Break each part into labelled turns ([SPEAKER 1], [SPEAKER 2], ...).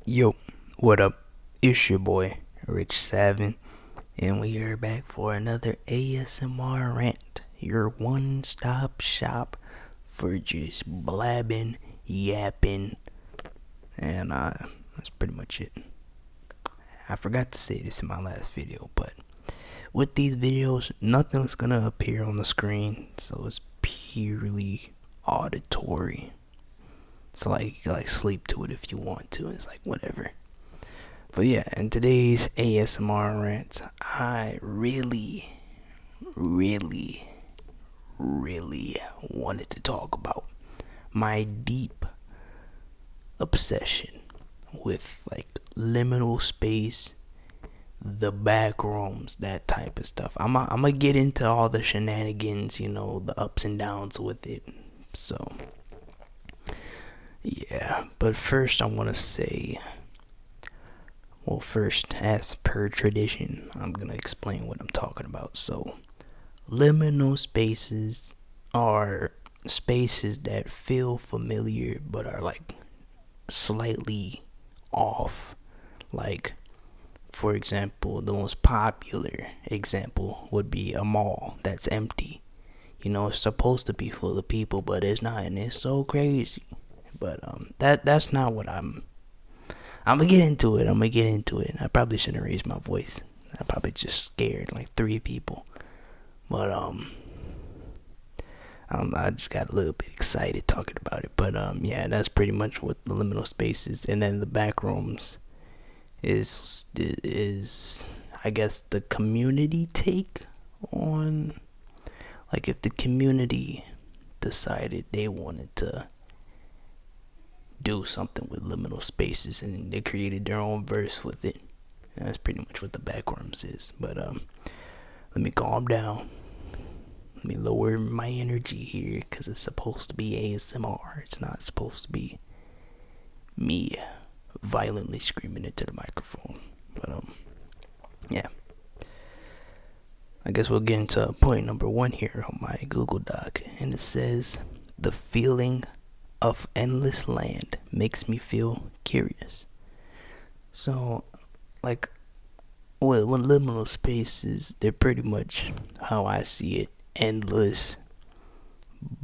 [SPEAKER 1] Yo, what up? It's your boy, Rich7, and we are back for another ASMR rant. Your one-stop shop for just blabbing, yapping, and that's pretty much it. I forgot to say this in my last video, but with these videos, nothing's gonna appear on the screen, so it's purely auditory. So like you can sleep to it if you want to. It's like whatever. But yeah, in today's ASMR rant, I really, really, really wanted to talk about my deep obsession with like liminal space, the backrooms, that type of stuff. I'm gonna get into all the shenanigans, the ups and downs with it. So yeah, but first I want to say, well, first, as per tradition, I'm gonna explain what I'm talking about. So, liminal spaces are spaces that feel familiar but are like slightly off. Like, for example, the most popular example would be a mall that's empty. It's supposed to be full of people, but it's not, and it's so crazy. But that's not what I'm gonna get into it. I probably shouldn't raise my voice. I probably just scared like 3 people. But I just got a little bit excited talking about it. But yeah, that's pretty much what the liminal space is. And then the backrooms is I guess the community take on, like, if the community decided they wanted to do something with liminal spaces and they created their own verse with it. And that's pretty much what the backrooms is. But let me calm down. Let me lower my energy here, because it's supposed to be ASMR. It's not supposed to be me violently screaming into the microphone. But yeah, I guess we'll get into point number 1 here on my Google Doc, and it says, the feeling of endless land makes me feel curious. So, like, when liminal spaces, they're pretty much how I see it, endless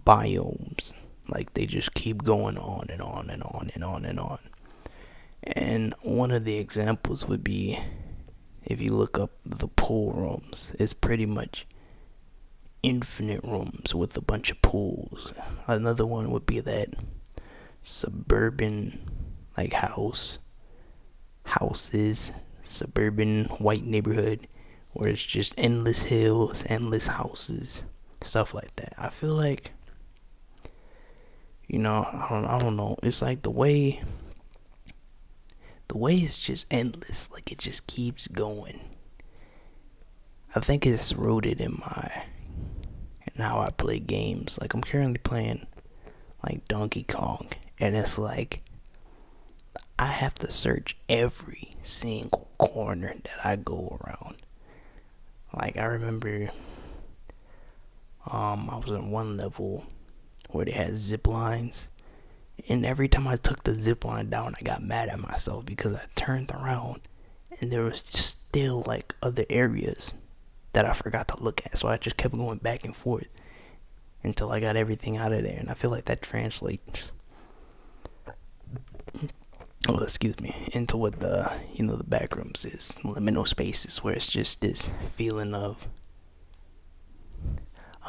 [SPEAKER 1] biomes. Like, they just keep going on and on and on and on and on. And one of the examples would be, if you look up the pool rooms, it's pretty much infinite rooms with a bunch of pools. Another one would be that suburban, like, houses, suburban white neighborhood where it's just endless hills, endless houses, stuff like that. I feel like, I don't know. It's like the way it's just endless. Like, it just keeps going. I think it's rooted in how I play games. Like, I'm currently playing like Donkey Kong, and it's like I have to search every single corner that I go around. Like, I remember I was in one level where they had zip lines, and every time I took the zip line down, I got mad at myself because I turned around and there was still like other areas that I forgot to look at. So I just kept going back and forth until I got everything out of there. And I feel like that translates, into what the backrooms is. Liminal spaces, where it's just this feeling of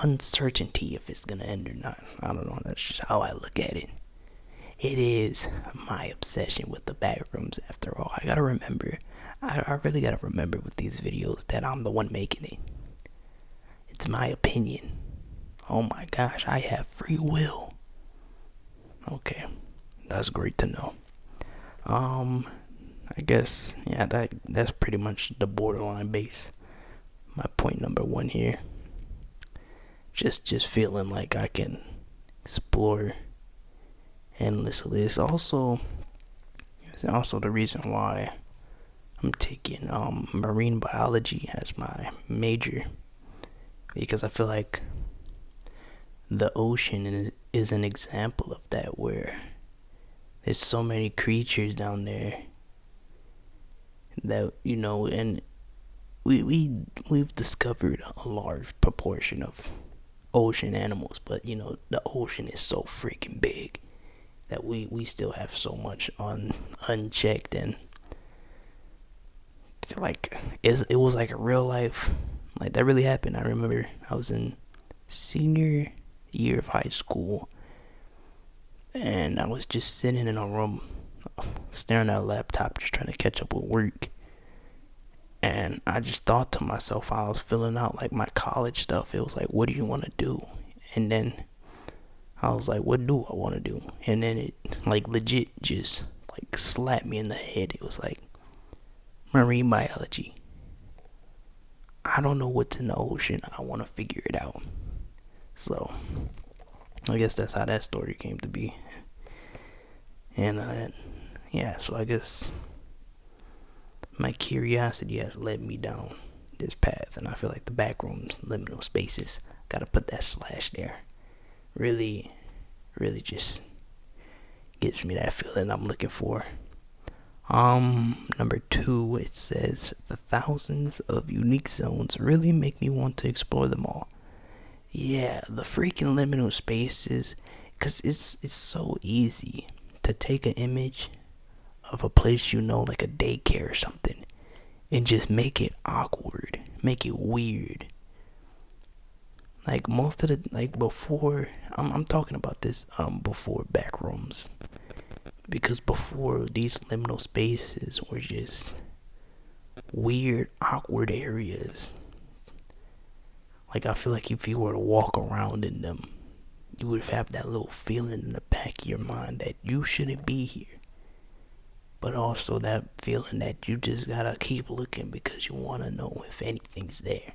[SPEAKER 1] uncertainty if it's gonna end or not. I don't know. That's just how I look at it. It is my obsession with the backrooms, after all. I gotta remember. I really gotta remember with these videos that I'm the one making it. It's my opinion. Oh my gosh, I have free will. Okay, that's great to know. I guess, yeah, that's pretty much the borderline base. My point number 1 here. Just feeling like I can explore endlessly. It's also the reason why I'm taking marine biology as my major, because I feel like the ocean is an example of that, where there's so many creatures down there that, and we've discovered a large proportion of ocean animals, but the ocean is so freaking big that we still have so much unchecked. And like it was like a real life, like that really happened. I remember I was in senior year of high school, and I was just sitting in a room staring at a laptop, just trying to catch up with work. And I just thought to myself, I was filling out like my college stuff. It was like, what do you want to do? And then I was like, what do I want to do? And then it like legit just like slapped me in the head. It was like marine biology. I don't know what's in the ocean. I want to figure it out. So I guess that's how that story came to be. And yeah, so I guess my curiosity has led me down this path, and I feel like the Backrooms, liminal spaces, gotta put that slash there. Really, really just gives me that feeling I'm looking for. Number 2, it says the thousands of unique zones really make me want to explore them all. Yeah, the freaking liminal spaces, cause it's so easy to take an image of a place, like a daycare or something, and just make it awkward, make it weird. Like most of the, like before, I'm talking about this before Backrooms, because before these liminal spaces were just weird, awkward areas. Like I feel like if you were to walk around in them, you would have that little feeling in the back of your mind that you shouldn't be here. But also that feeling that you just gotta keep looking because you wanna know if anything's there.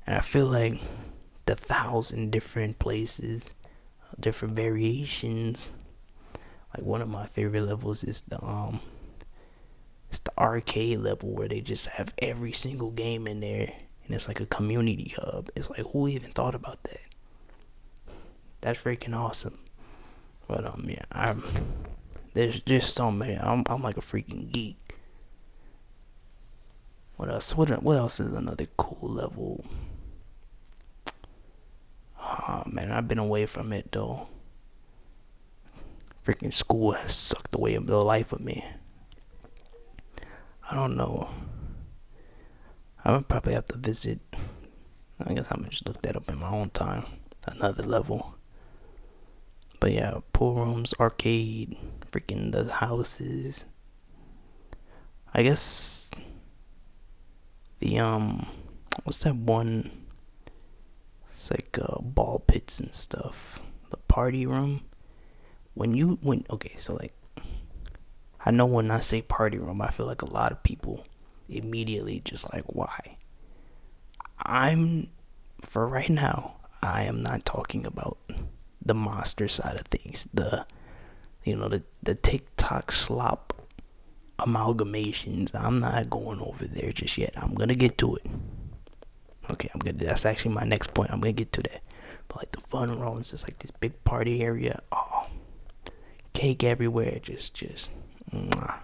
[SPEAKER 1] And I feel like the 1,000 different places, different variations. Like one of my favorite levels is it's the arcade level where they just have every single game in there, and it's like a community hub. It's like, who even thought about that? That's freaking awesome. But yeah, there's just so many. I'm like a freaking geek. What else? What else is another cool level? Oh man, I've been away from it though. Freaking school has sucked away the life of me. I don't know. I would probably have to visit. I guess I'm gonna just look that up in my own time. Another level. But yeah, pool rooms, arcade, freaking the houses. I guess the what's that one? It's like ball pits and stuff. The party room. Okay, so like, I know when I say party room, I feel like a lot of people immediately just like, why? For right now, I am not talking about the monster side of things, the TikTok slop amalgamations. I'm not going over there just yet. I'm gonna get to it. Okay, that's actually my next point. I'm gonna get to that. But like the fun rooms, it's like this big party area. Oh, cake everywhere. Just mwah.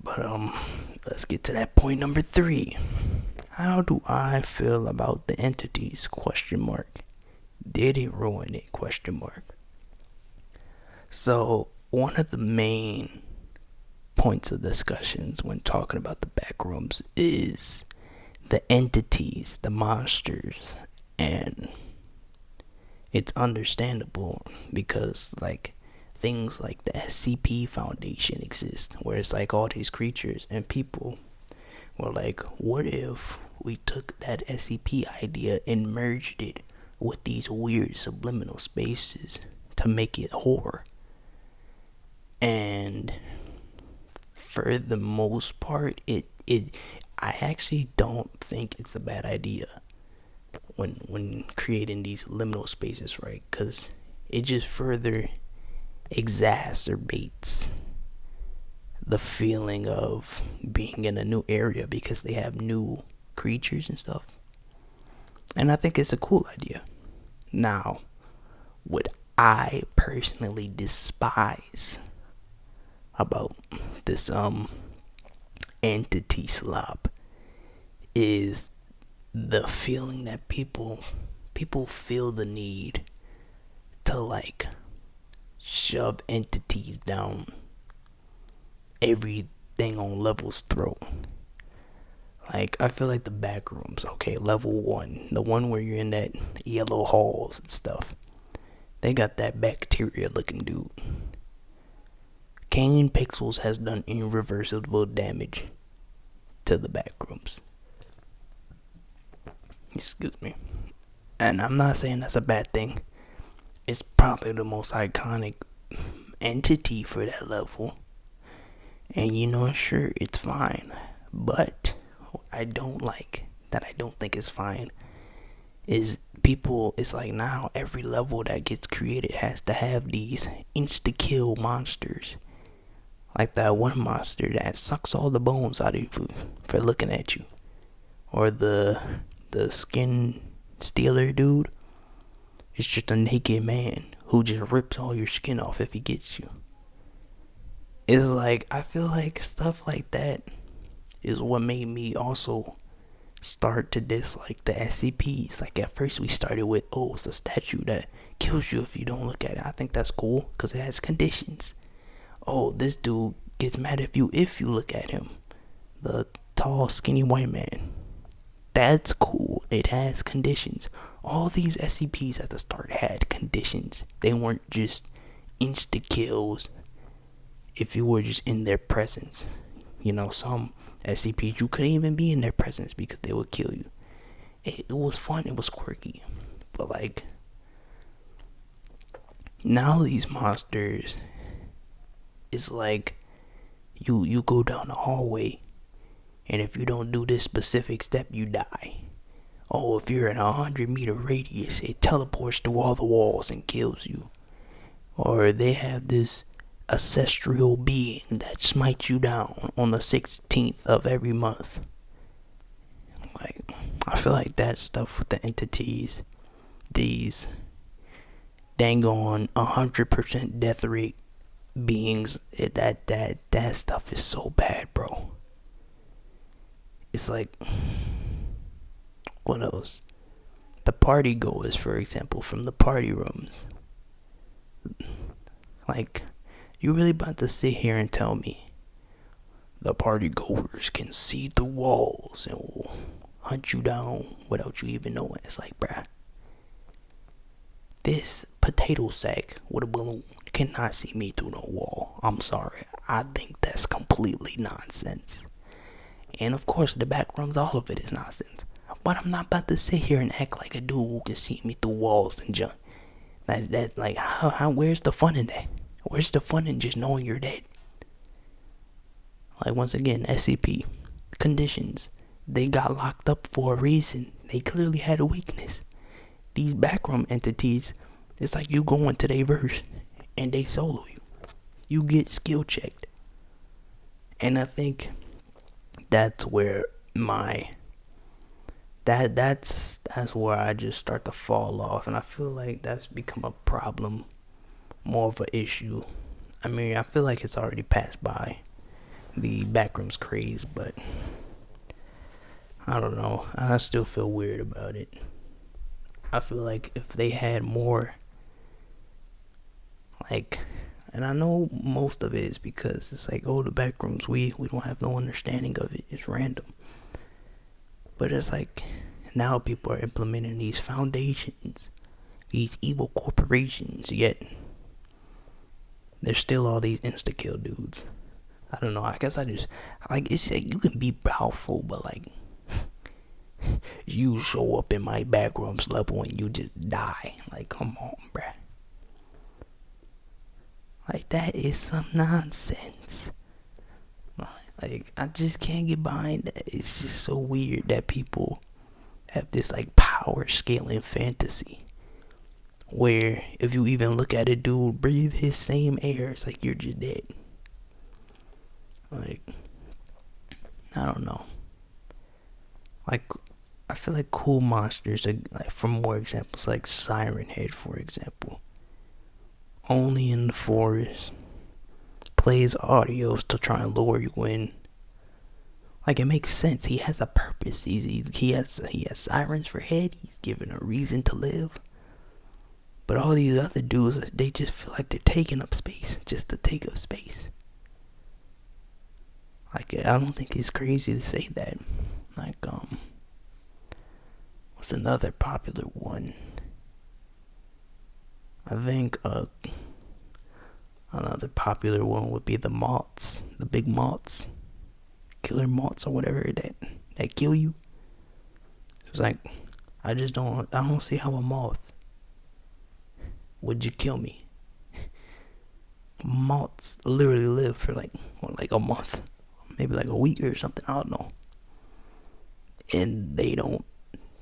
[SPEAKER 1] But let's get to that point number 3. How do I feel about the entities? ? Did it ruin it? ? So one of the main points of discussions when talking about the Backrooms is the entities, the monsters, and it's understandable because like things like the SCP Foundation exist, where it's like all these creatures, and people were like, what if we took that SCP idea and merged it with these weird subliminal spaces to make it horror? And for the most part, I actually don't think it's a bad idea when creating these liminal spaces, right? Because it just further exacerbates the feeling of being in a new area because they have new creatures and stuff. And I think it's a cool idea. Now, what I personally despise about this entity slop is the feeling that people feel the need to like shove entities down everything on level's throat. Like, I feel like the Backrooms, okay, level 1, the one where you're in that yellow halls and stuff, they got that bacteria looking dude. Kane Pixels has done irreversible damage to the Backrooms. Excuse me. And I'm not saying that's a bad thing. It's probably the most iconic entity for that level. And you know, sure, it's fine. But what I don't like, that I don't think is fine, is people, it's like now every level that gets created has to have these insta-kill monsters. Like that one monster that sucks all the bones out of you for looking at you. Or the skin stealer dude. It's just a naked man who just rips all your skin off if he gets you. It's like, I feel like stuff like that is what made me also start to dislike the SCPs. Like, at first we started with, oh, it's a statue that kills you if you don't look at it. I think that's cool because it has conditions. Oh, this dude gets mad at you if you look at him. The tall, skinny white man. That's cool. It has conditions. All these SCPs at the start had conditions. They weren't just insta kills if you were just in their presence. You know, some SCPs you couldn't even be in their presence because they would kill you. It was fun. It was quirky. But like, now these monsters, it's like you go down the hallway, and if you don't do this specific step, you die. Oh, if you're in 100-meter radius, it teleports through all the walls and kills you. Or they have this ancestral being that smites you down on the 16th of every month. Like, I feel like that stuff with the entities, these dang on 100% death rate beings, that stuff is so bad, bro. It's like, what else? The party goers, for example, from the party rooms. Like, you really about to sit here and tell me the party goers can see the walls and will hunt you down without you even knowing? It's like, bruh, this potato sack with a balloon cannot see me through no wall. I'm sorry. I think that's completely nonsense. And of course, the Backrooms, all of it is nonsense. But I'm not about to sit here and act like a dude who can see me through walls and junk. That's like, how, where's the fun in that? Where's the fun in just knowing you're dead? Like, once again, SCP conditions. They got locked up for a reason. They clearly had a weakness. These backroom entities, it's like you go into their verse and they solo you. You get skill checked. And I think that's where that's where I just start to fall off, and I feel like that's become a problem, more of an issue. I mean, I feel like it's already passed by the Backrooms craze, but I don't know. I still feel weird about it. I feel like if they had more, like, and I know most of it is because it's like, oh, the Backrooms, we don't have no understanding of it. It's random. But it's like, now people are implementing these foundations, these evil corporations, yet there's still all these insta-kill dudes. I don't know, I guess I just, like, it's like, you can be powerful, but like, you show up in my Backrooms level and you just die. Like, come on, bruh. Like, that is some nonsense. Like, I just can't get behind that. It's just so weird that people have this, like, power scaling fantasy where if you even look at a dude breathe his same air, it's like you're just dead. Like, I don't know. Like, I feel like cool monsters, like, for more examples, like Siren Head, for example. Only in the forest. plays audios to try and lure you in. Like, it makes sense. He has a purpose. He has sirens for head. He's given a reason to live. But all these other dudes, they just feel like they're taking up space just to take up space. Like, I don't think it's crazy to say that. Like, what's another popular one? I think another popular one would be the moths, the big moths, killer moths or whatever that kill you. It was like, I don't see how a moth would you kill me. Moths literally live for like a month, maybe like a week or something. I don't know. And they don't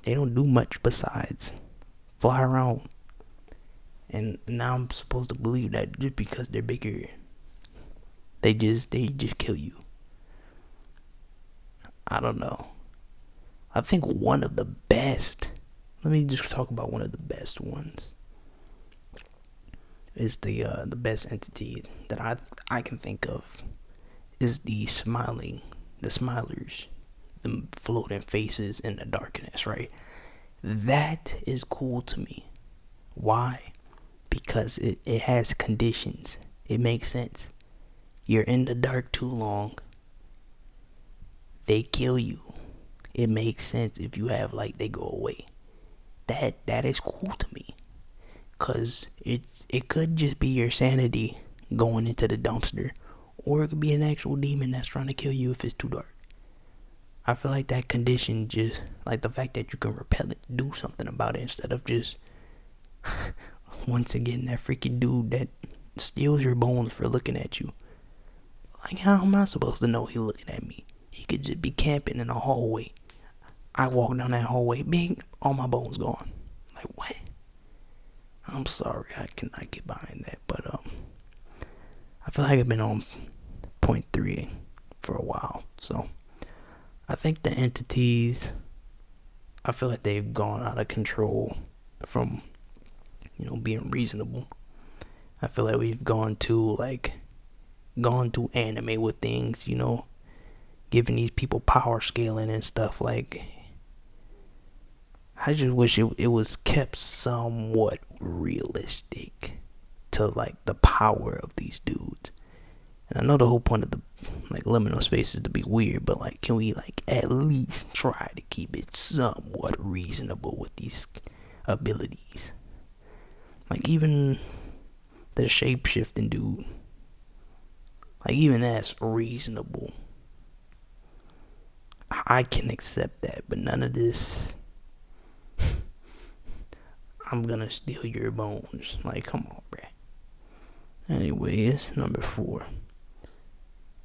[SPEAKER 1] do much besides fly around. And now I'm supposed to believe that just because they're bigger, they just kill you. I don't know. I think one of the best. Let me just talk about one of the best ones. Is the best entity that I can think of is the smilers, the floating faces in the darkness, right? That is cool to me. Why? Because it has conditions. It makes sense. You're in the dark too long, they kill you. It makes sense if you have light, they go away. That is cool to me. Cause it could just be your sanity going into the dumpster, or it could be an actual demon that's trying to kill you if it's too dark. I feel like that condition, just like the fact that you can repel it, do something about it instead of just once again that freaking dude that steals your bones for looking at you. Like, how am I supposed to know he looking at me? He could just be camping in a hallway. I walk down that hallway, bing, all my bones gone. Like, what? I'm sorry, I cannot get behind that. But I feel like I've been on 0.3 for a while. So I think the entities, I feel like they've gone out of control from, being reasonable. I feel like we've gone too anime with things, giving these people power scaling and stuff. Like, I just wish it was kept somewhat realistic to like the power of these dudes. And I know the whole point of the liminal space is to be weird, but like, can we at least try to keep it somewhat reasonable with these abilities? Like, even the shape shifting dude, like, even that's reasonable. I can accept that, but none of this, I'm gonna steal your bones. Like, come on, bruh. Anyways, number 4.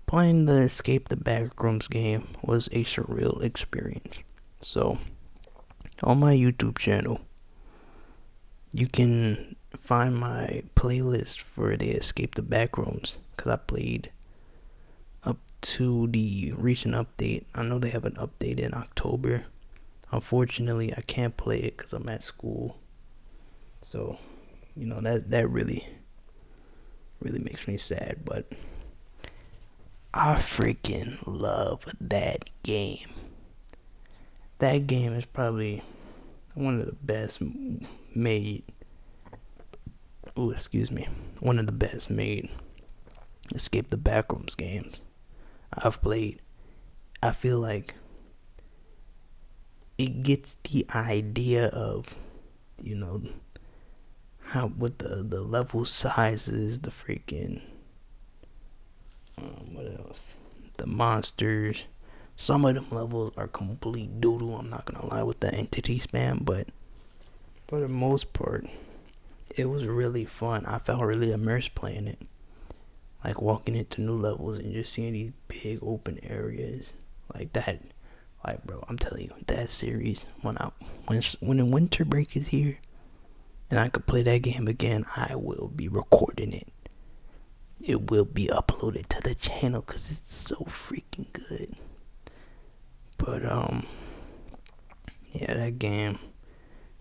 [SPEAKER 1] Playing the Escape the Backrooms game was a surreal experience. So, on my YouTube channel, you can find my playlist for the Escape the Backrooms, because I played up to the recent update. I know they have an update in October. Unfortunately, I can't play it because I'm at school. So, that really makes me sad. But I freaking love that game. That game is probably one of the best made. One of the best made Escape the Backrooms games I've played. I feel like it gets the idea of, how with the level sizes, the freaking what else? The monsters. Some of them levels are complete doodle, I'm not gonna lie, with the entity spam, but for the most part, it was really fun. I felt really immersed playing it. Like, walking into new levels and just seeing these big open areas like that. Like, bro, I'm telling you, that series, when the winter break is here and I could play that game again, I will be recording it. It will be uploaded to the channel because it's so freaking good. But yeah, that game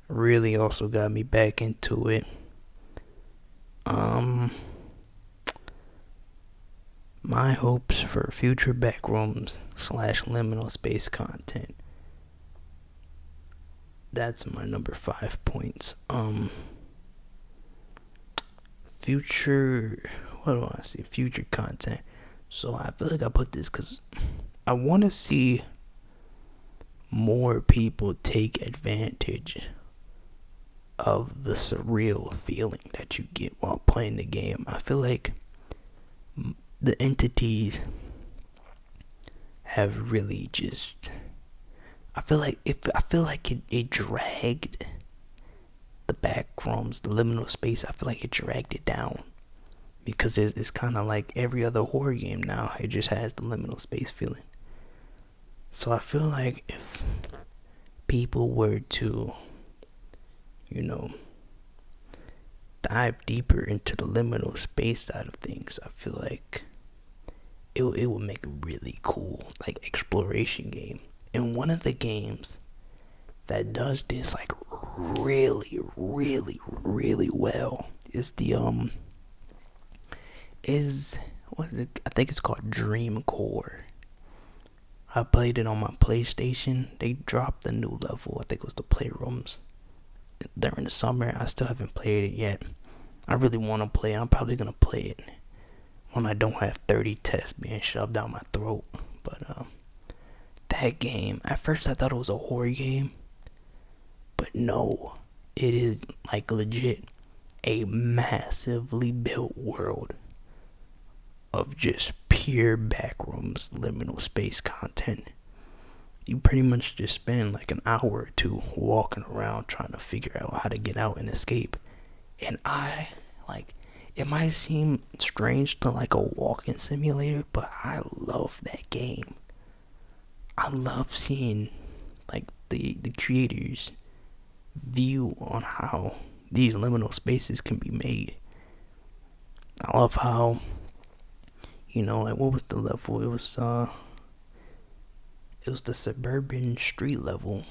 [SPEAKER 1] really also got me back into it. my hopes for future Backrooms / Liminal Space content. That's my number 5 points. Future, what do I see? Future content. So I feel like I put this because I want to see more people take advantage of the surreal feeling that you get while playing the game. I feel like the entities have really just, I feel like it dragged the Backrooms, the liminal space. I feel like it dragged it down because it's kind of like every other horror game now. It just has the liminal space feeling. So I feel like if people were to, dive deeper into the liminal space side of things, I feel like it would make a really cool like exploration game. And one of the games that does this like really, really, really well is what is it? I think it's called Dream Core. I played it on my PlayStation. They dropped the new level. I think it was the Playrooms during the summer. I still haven't played it yet. I really want to play it. I'm probably gonna play it when I don't have 30 tests being shoved down my throat. But that game, at first I thought it was a horror game, but no, it is like legit a massively built world of just pure Backrooms liminal space content. You pretty much just spend like an hour or two walking around trying to figure out how to get out and escape. And it might seem strange to like a walking simulator, but I love that game. I love seeing like the creators' view on how these liminal spaces can be made. I love how, like what was the level? It was the suburban street level.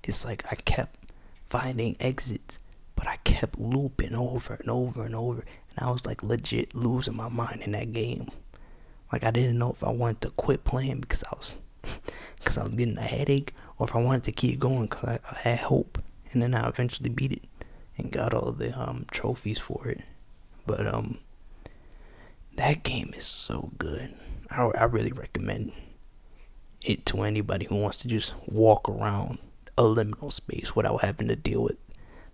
[SPEAKER 1] It's like I kept finding exits, but I kept looping over and over and over, and I was like legit losing my mind in that game. Like I didn't know if I wanted to quit playing because I was getting a headache, or if I wanted to keep going because I had hope. And then I eventually beat it and got all the trophies for it. But that game is so good. I really recommend it to anybody who wants to just walk around a liminal space without having to deal with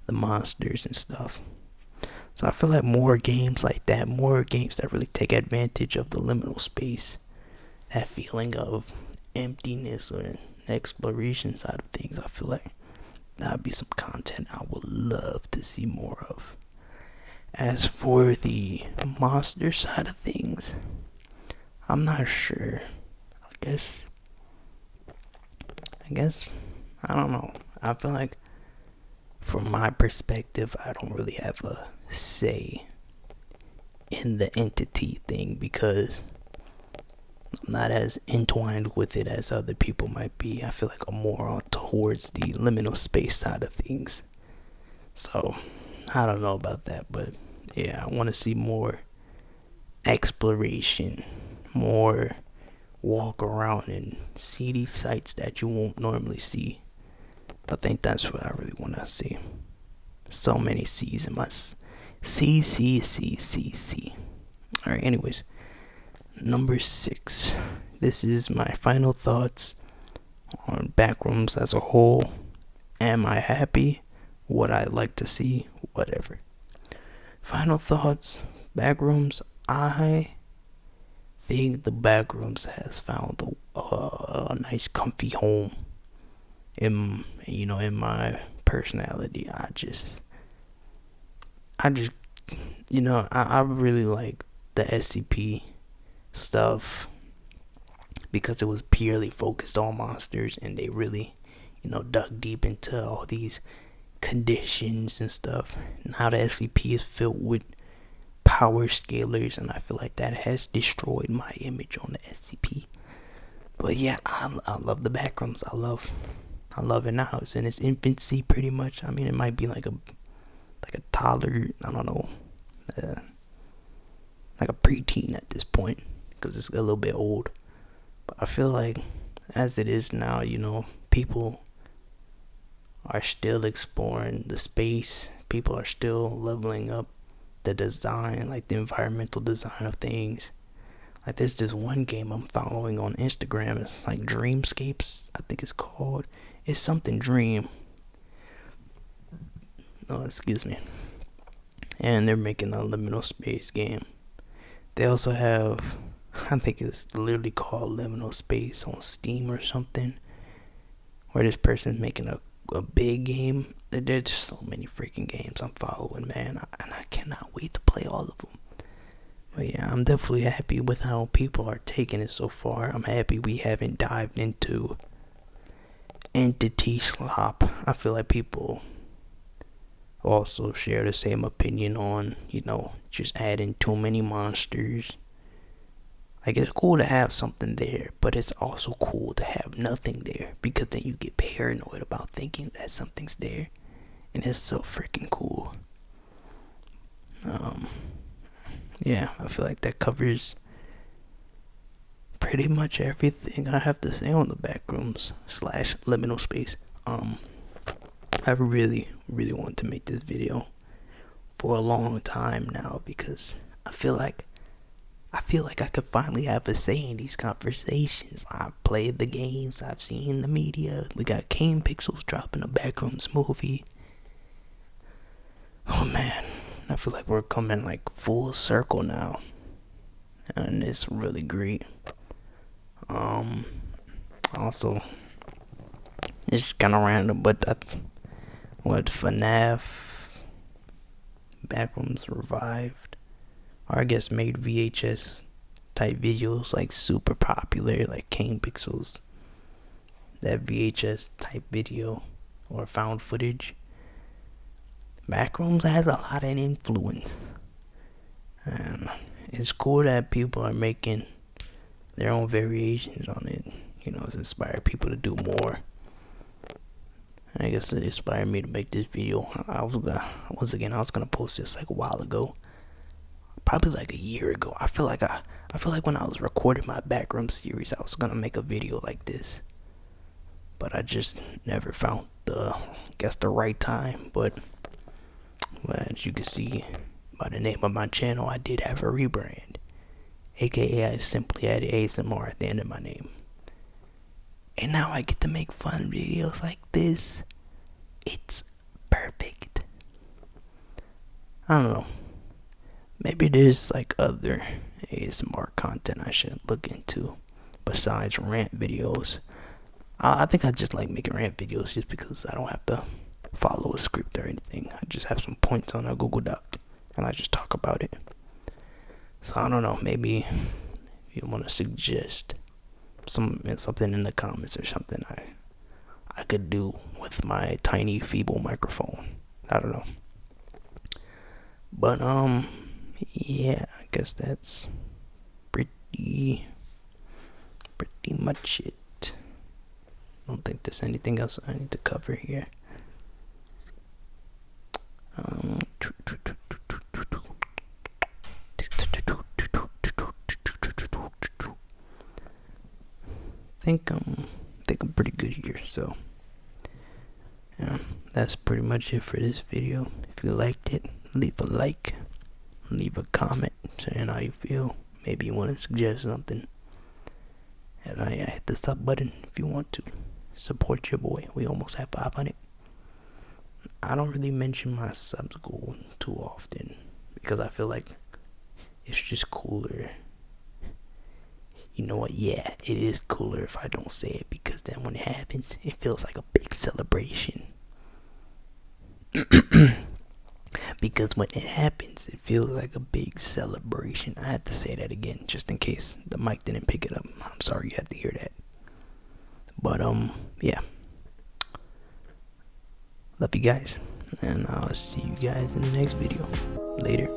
[SPEAKER 1] the monsters and stuff. So I feel like more games like that, more games that really take advantage of the liminal space, that feeling of emptiness or exploration side of things, I feel like that would be some content I would love to see more of. As for the monster side of things, I'm not sure. I guess I don't know. I feel like from my perspective, I don't really have a say in the entity thing because I'm not as entwined with it as other people might be. I feel like I'm more on towards the liminal space side of things. So I don't know about that, but yeah, I want to see more exploration, more walk around and see these sites that you won't normally see. I think that's what I really want to see. So many C's in my C. Alright, anyways. Number 6. This is my final thoughts on Backrooms as a whole. Am I happy? Would I like to see? Whatever. Final thoughts. Backrooms. I think the Backrooms has found a nice comfy home in my personality. I really like the SCP stuff because it was purely focused on monsters, and they really dug deep into all these conditions and stuff. Now the SCP is filled with power scalers, and I feel like that has destroyed my image on the SCP. But yeah, I love the Backrooms. I love it now. It's in its infancy pretty much. I mean, it might be like a toddler, I don't know, like a preteen at this point, because it's a little bit old. But I feel like as it is now, you know, people are still exploring the space. People are still leveling up the design, like the environmental design of things. Like there's this one game I'm following on Instagram. It's like Dreamscapes, I think it's called. It's something Dream. Oh, excuse me. And they're making a liminal space game. They also have, I think it's literally called Liminal Space on Steam or something, where this person's making a big game. There's just so many freaking games I'm following, man, and I cannot wait to play all of them. But yeah, I'm definitely happy with how people are taking it so far. I'm happy we haven't dived into entity slop. I feel like people also share the same opinion on, you know, just adding too many monsters. Like, it's cool to have something there, but it's also cool to have nothing there, because then you get paranoid about thinking that something's there, and it's so freaking cool. Yeah, I feel like that covers pretty much everything I have to say on the Backrooms / liminal space. I really want to make this video for a long time now, because I feel like I could finally have a say in these conversations. I've played the games, I've seen the media. We got Kane Pixels dropping a Backrooms movie. Oh man, I feel like we're coming like full circle now, and it's really great. Also, it's kind of random, but FNAF Backrooms revived, or I guess made VHS type videos like super popular, like Kane Pixels, that VHS type video or found footage. Backrooms has a lot of influence, and it's cool that people are making their own variations on it. You know, it's inspired people to do more. I guess it inspired me to make this video. I was gonna post this like a while ago, probably like a year ago. I feel like when I was recording my Backrooms series, I was gonna make a video like this, but I just never found the right time. But as you can see by the name of my channel, I did have a rebrand, aka I simply added ASMR at the end of my name. And now I get to make fun videos like this. It's perfect. I don't know. Maybe there's like other ASMR content I should look into besides rant videos. I think I just like making rant videos just because I don't have to follow a script or anything. I just have some points on a Google Doc and I just talk about it. So I don't know. Maybe if you want to suggest something in the comments or something I could do with my tiny feeble microphone. I don't know. But yeah, I guess that's pretty much it. I don't think there's anything else I need to cover here. I think I'm pretty good here, so yeah, that's pretty much it for this video. If you liked it, leave a like, leave a comment saying how you feel. Maybe you want to suggest something, and I hit the sub button if you want to support your boy. We almost have 500. I don't really mention my subs goal too often because I feel like it's just cooler. You know what? Yeah, it is cooler if I don't say it, because then when it happens, it feels like a big celebration. Because when it happens, it feels like a big celebration. I had to say that again, just in case the mic didn't pick it up. I'm sorry you had to hear that. But, yeah. Love you guys, and I'll see you guys in the next video. Later.